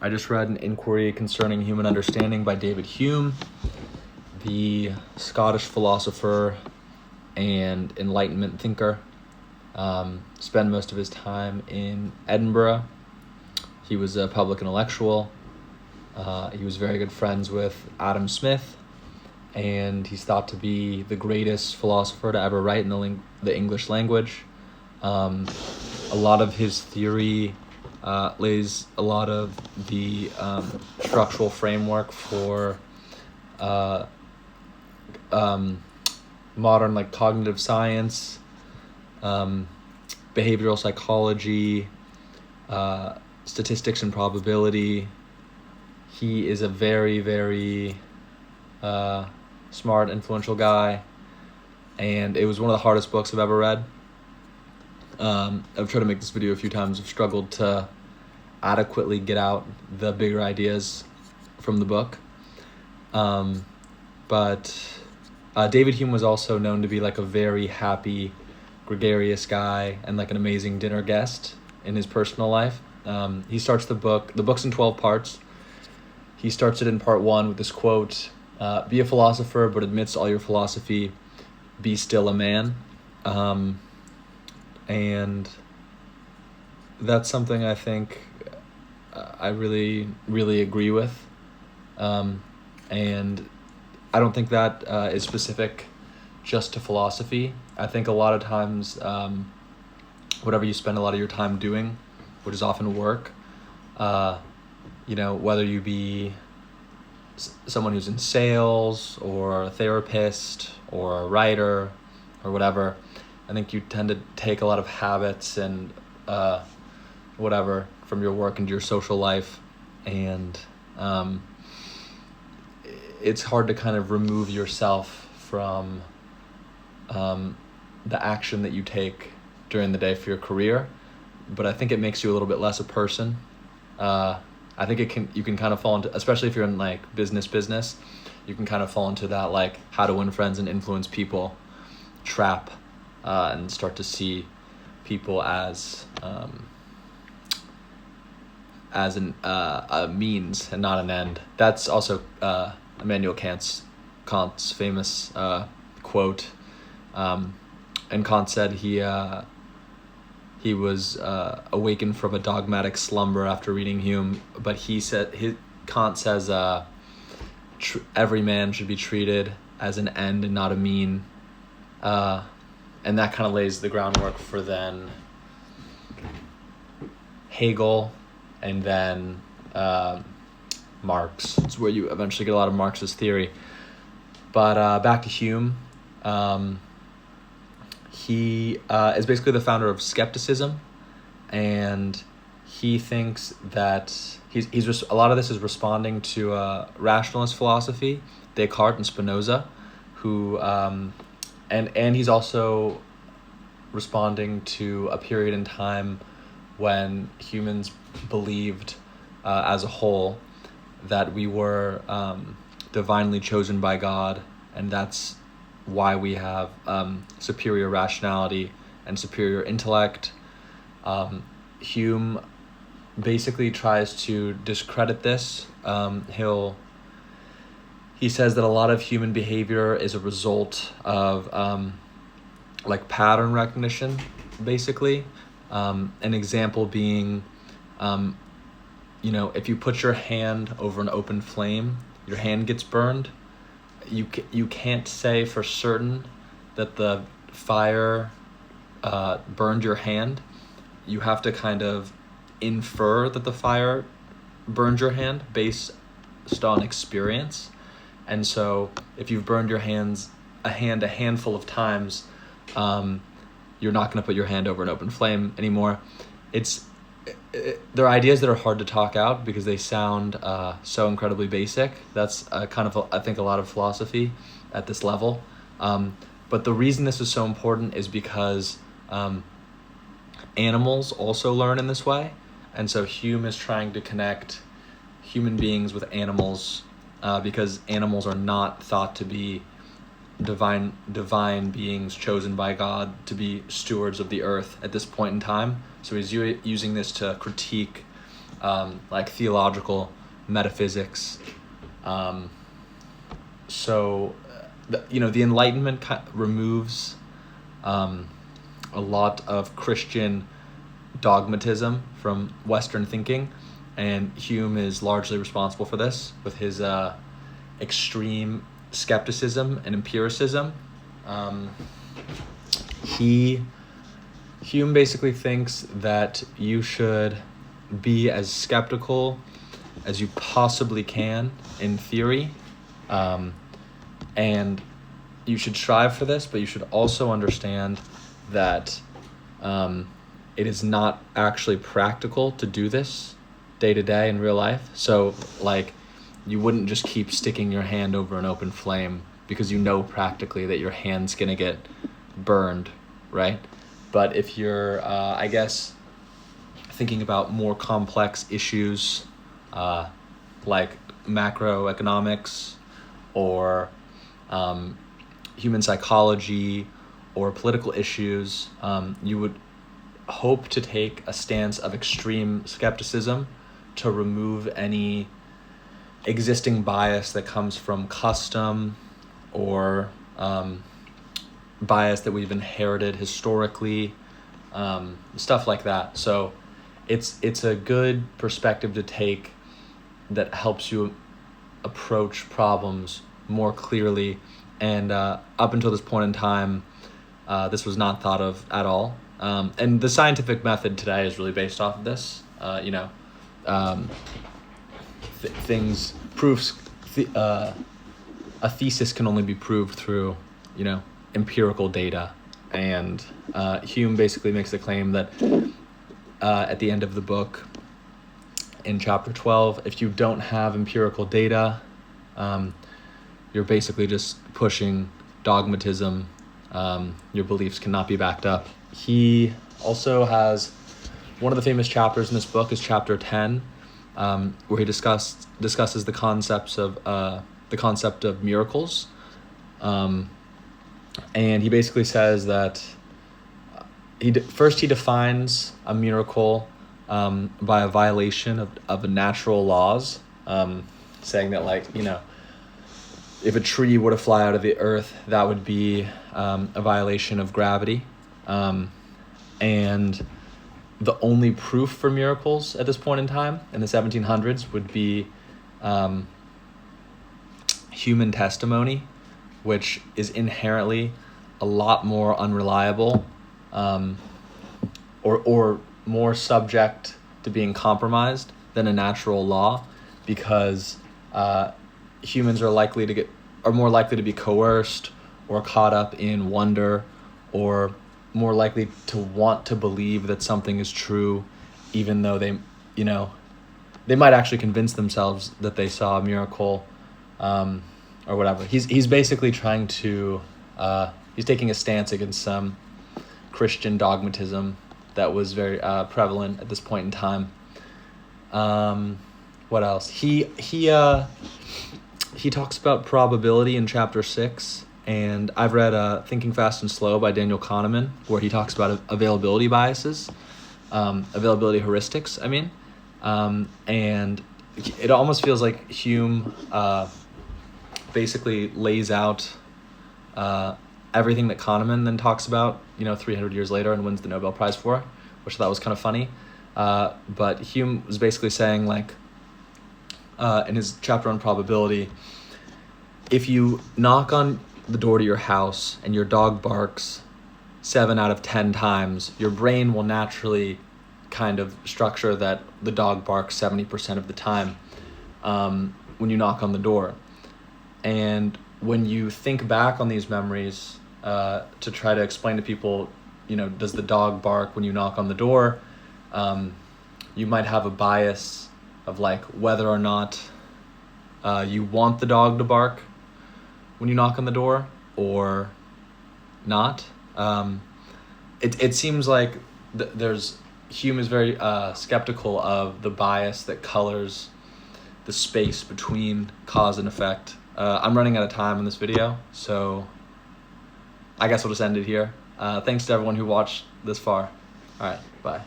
I just read An Inquiry Concerning Human Understanding by David Hume, the Scottish philosopher and Enlightenment thinker. Spent most of his time in Edinburgh. He was a public intellectual. He was very good friends with Adam Smith, and he's thought to be the greatest philosopher to ever write in the English language. A lot of his theory lays a lot of the structural framework for modern cognitive science, behavioral psychology, statistics and probability. He is a very, very smart, influential guy, and it was one of the hardest books I've ever read. I've tried to make this video a few times. I've struggled to adequately get out the bigger ideas from the book. But David Hume was also known to be a very happy, gregarious guy and an amazing dinner guest in his personal life. He starts the book's in 12 parts. He starts it in part 1 with this quote, "Be a philosopher, but amidst all your philosophy, be still a man." And that's something I think I really, really agree with. And I don't think that is specific just to philosophy. I think a lot of times, whatever you spend a lot of your time doing, which is often work, whether you be someone who's in sales or a therapist or a writer or whatever, I think you tend to take a lot of habits and whatever from your work into your social life, and it's hard to kind of remove yourself from the action that you take during the day for your career. But I think it makes you a little bit less a person. I think you can kind of fall into, especially if you're in business, you can kind of fall into that how to win friends and influence people trap, and start to see people as a means and not an end. That's also Immanuel Kant's famous quote. And Kant said he was awakened from a dogmatic slumber after reading Hume, but Kant says every man should be treated as an end and not a mean, and that kind of lays the groundwork for then Hegel and then Marx. It's where you eventually get a lot of Marxist theory. But back to Hume. He is basically the founder of skepticism, and he thinks that a lot of this is responding to rationalist philosophy, Descartes and Spinoza, who and he's also responding to a period in time when humans believed as a whole that we were divinely chosen by God, and that's why we have superior rationality and superior intellect. Hume basically tries to discredit this. He says that a lot of human behavior is a result of pattern recognition, basically. An example being, if you put your hand over an open flame, your hand gets burned. You can't say for certain that the fire burned your hand. You have to kind of infer that the fire burned your hand based on experience. And so if you've burned your hand a handful of times, you're not going to put your hand over an open flame anymore. There are ideas that are hard to talk out because they sound so incredibly basic. That's I think a lot of philosophy at this level. But the reason this is so important is because animals also learn in this way. And so Hume is trying to connect human beings with animals because animals are not thought to be divine beings chosen by God to be stewards of the earth at this point in time. So he's using this to critique like theological metaphysics. The Enlightenment removes a lot of Christian dogmatism from Western thinking, and Hume is largely responsible for this with his extreme skepticism and empiricism. Hume basically thinks that you should be as skeptical as you possibly can in theory, and you should strive for this, but you should also understand that it is not actually practical to do this day to day in real life. So, like, you wouldn't just keep sticking your hand over an open flame because you know practically that your hand's going to get burned, right? But if you're, I guess, thinking about more complex issues like macroeconomics or human psychology or political issues, you would hope to take a stance of extreme skepticism to remove any existing bias that comes from custom or bias that we've inherited historically, stuff like that. So it's a good perspective to take that helps you approach problems more clearly. And up until this point in time, this was not thought of at all. And the scientific method today is really based off of this. A thesis can only be proved through, empirical data. And Hume basically makes the claim that at the end of the book, in chapter 12, if you don't have empirical data, you're basically just pushing dogmatism. Your beliefs cannot be backed up. He also has one of the famous chapters in this book is chapter 10, where he discusses the concept of miracles, and he basically says that he defines a miracle by a violation of natural laws, saying that if a tree were to fly out of the earth, that would be a violation of gravity. And the only proof for miracles at this point in time, in the 1700s, would be human testimony, which is inherently a lot more unreliable, or more subject to being compromised than a natural law, because humans are more likely to be coerced or caught up in wonder, or more likely to want to believe that something is true, even though they might actually convince themselves that they saw a miracle, or whatever. He's basically trying to he's taking a stance against some Christian dogmatism that was very prevalent at this point in time. What else? He talks about probability in chapter 6, and I've read Thinking Fast and Slow by Daniel Kahneman, where he talks about availability biases, availability heuristics, and it almost feels like Hume basically lays out everything that Kahneman then talks about, 300 years later and wins the Nobel Prize for, which I thought was kind of funny. But Hume was basically saying, in his chapter on probability, if you knock on the door to your house and your dog barks 7 out of 10 times, your brain will naturally kind of structure that the dog barks 70% of the time when you knock on the door. And when you think back on these memories to try to explain to people, does the dog bark when you knock on the door, you might have a bias of whether or not you want the dog to bark when you knock on the door or not. It seems like Hume is very skeptical of the bias that colors the space between cause and effect. I'm running out of time in this video, so I guess we'll just end it here. Thanks to everyone who watched this far. All right, bye.